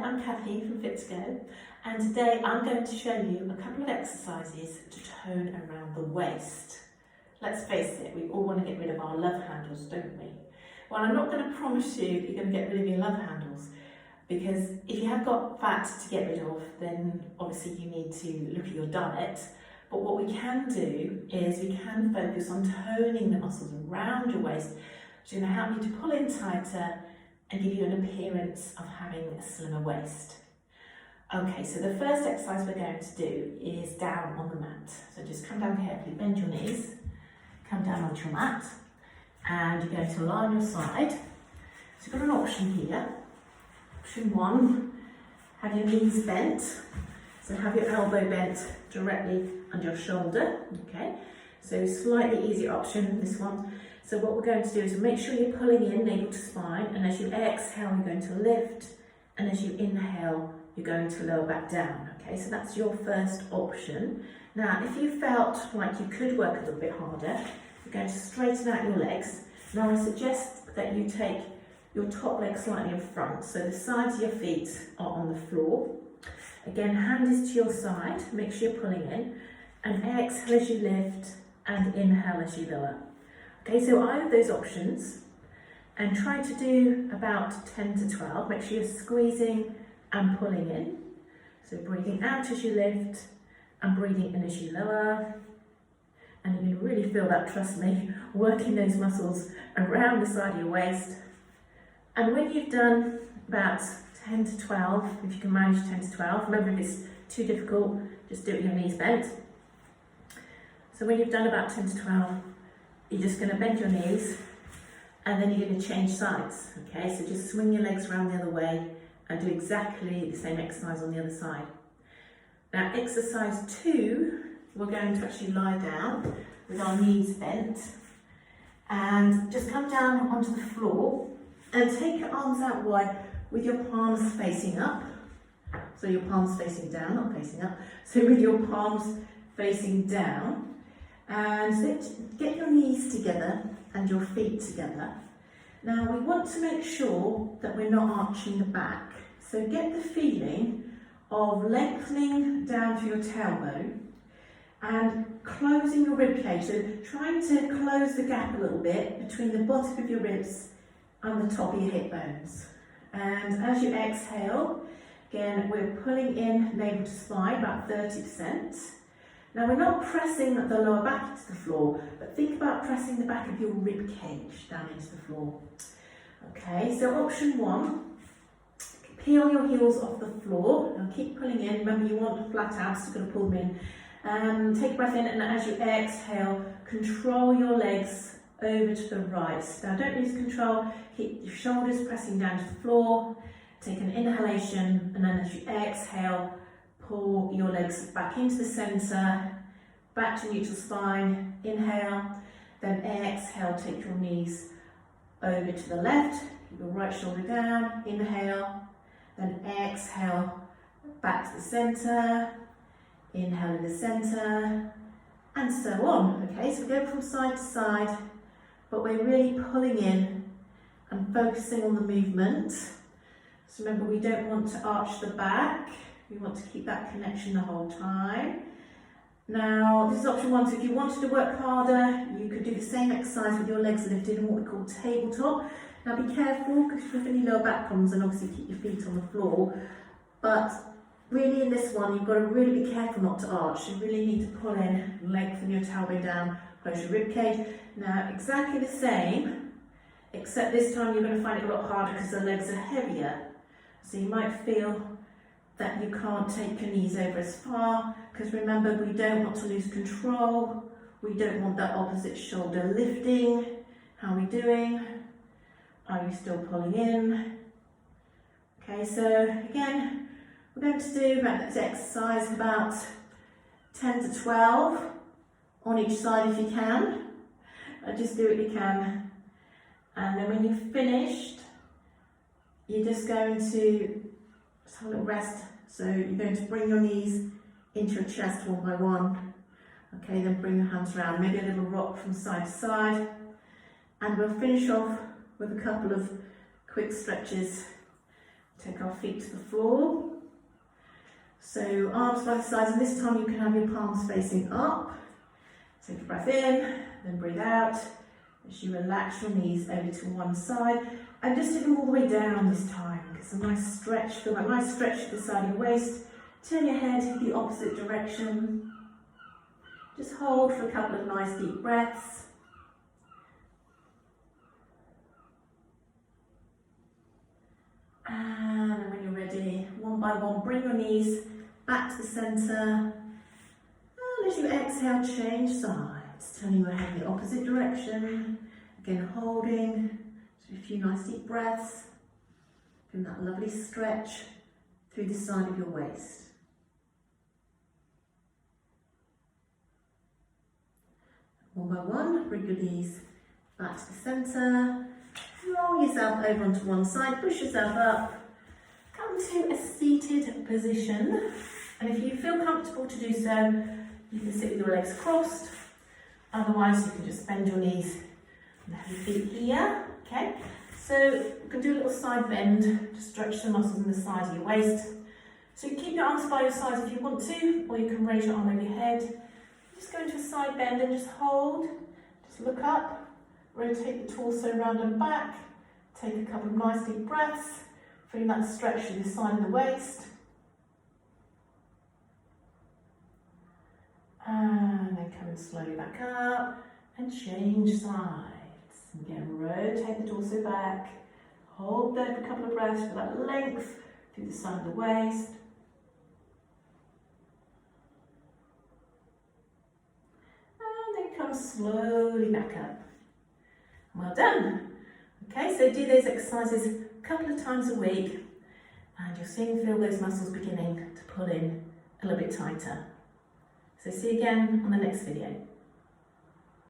I'm Kathie from Fit to Go, and today I'm going to show you a couple of exercises to tone around the waist. Let's face it, we all want to get rid of our love handles, don't we? Well, I'm not going to promise you you're going to get rid of your love handles, because if you have got fat to get rid of, then obviously you need to look at your diet. But what we can do is we can focus on toning the muscles around your waist, which is going to help you to pull in tighter and give you an appearance of having a slimmer waist. Okay, so the first exercise we're going to do is down on the mat. So just come down carefully, bend your knees, come down onto your mat, and you're going to lie on your side. So you've got an option here. Option one, have your knees bent. So have your elbow bent directly under your shoulder, okay? So slightly easier option, this one. So what we're going to do is make sure you're pulling in navel to spine, and as you exhale, you're going to lift, and as you inhale, you're going to lower back down, okay? So that's your first option. Now, if you felt like you could work a little bit harder, you're going to straighten out your legs. Now, I suggest that you take your top leg slightly in front, so the sides of your feet are on the floor. Again, hand is to your side, make sure you're pulling in, and exhale as you lift, and inhale as you lower. Okay, so either of those options, and try to do about 10 to 12. Make sure you're squeezing and pulling in. So breathing out as you lift and breathing in as you lower. And you can really feel that, trust me, working those muscles around the side of your waist. And when you've done about 10 to 12, if you can manage 10 to 12, remember if it's too difficult, just do it with your knees bent. So when you've done about 10 to 12, you're just going to bend your knees, and then you're going to change sides, okay? So just swing your legs around the other way and do exactly the same exercise on the other side. Now, exercise 2, we're going to actually lie down with our knees bent, and just come down onto the floor and take your arms out wide with your palms facing up. So your palms facing down, not facing up. So with your palms facing down, and get your knees together and your feet together. Now we want to make sure that we're not arching the back. So get the feeling of lengthening down to your tailbone and closing your rib cage. So trying to close the gap a little bit between the bottom of your ribs and the top of your hip bones. And as you exhale, again, we're pulling in navel to spine, about 30%. Now we're not pressing the lower back into the floor, but think about pressing the back of your rib cage down into the floor. Okay, so option 1, peel your heels off the floor and keep pulling in. Remember, you want flat abs, so you're going to pull them in. Take a breath in, and as you exhale, control your legs over to the right. Now don't lose control, keep your shoulders pressing down to the floor. Take an inhalation, and then as you exhale, pull your legs back into the centre, back to neutral spine, inhale, then exhale, take your knees over to the left, keep your right shoulder down, inhale, then exhale, back to the centre, inhale in the centre, and so on. Okay, so we go from side to side, but we're really pulling in and focusing on the movement. So remember, we don't want to arch the back. We want to keep that connection the whole time. Now, this is option 1, so if you wanted to work harder, you could do the same exercise with your legs lifted in what we call tabletop. Now be careful, because if you have any lower back problems, then obviously keep your feet on the floor. But really in this one, you've got to really be careful not to arch. You really need to pull in, lengthen your tailbone down, close your rib cage. Now, exactly the same, except this time you're going to find it a lot harder because the legs are heavier. So you might feel that you can't take your knees over as far, because remember, we don't want to lose control. We don't want that opposite shoulder lifting. How are we doing? Are you still pulling in? Okay, so again, we're going to do this exercise about 10 to 12 on each side if you can. Just do what you can. And then when you've finished, you're just going to just have a little rest. So you're going to bring your knees into your chest one by one. Okay, then bring your hands around, maybe a little rock from side to side. And we'll finish off with a couple of quick stretches. Take our feet to the floor. So arms by the sides, and this time you can have your palms facing up. Take a breath in, then breathe out as you relax your knees over to one side, and just take them all the way down this time. Get some nice stretch, feel that nice stretch to the side of your waist. Turn your head the opposite direction. Just hold for a couple of nice deep breaths. And when you're ready, one by one, bring your knees back to the centre. And as you exhale, change sides. Turning your head in the opposite direction. Again, holding. So a few nice deep breaths. Give that lovely stretch through the side of your waist. One by one, bring your knees back to the centre. Roll yourself over onto one side, push yourself up. Come to a seated position. And if you feel comfortable to do so, you can sit with your legs crossed. Otherwise, you can just bend your knees and have your feet here. Okay, so you can do a little side bend to stretch the muscles in the side of your waist. So you keep your arms by your sides if you want to, or you can raise your arm over your head. Just go into a side bend and just hold. Just look up, rotate the torso round and back. Take a couple of nice deep breaths, feeling that stretch to the side of the waist. And then come slowly back up and change sides. Again, rotate the torso back. Hold there for a couple of breaths for that length through the side of the waist. And then come slowly back up. Well done. Okay, so do those exercises a couple of times a week and you'll soon feel those muscles beginning to pull in a little bit tighter. So see you again on the next video.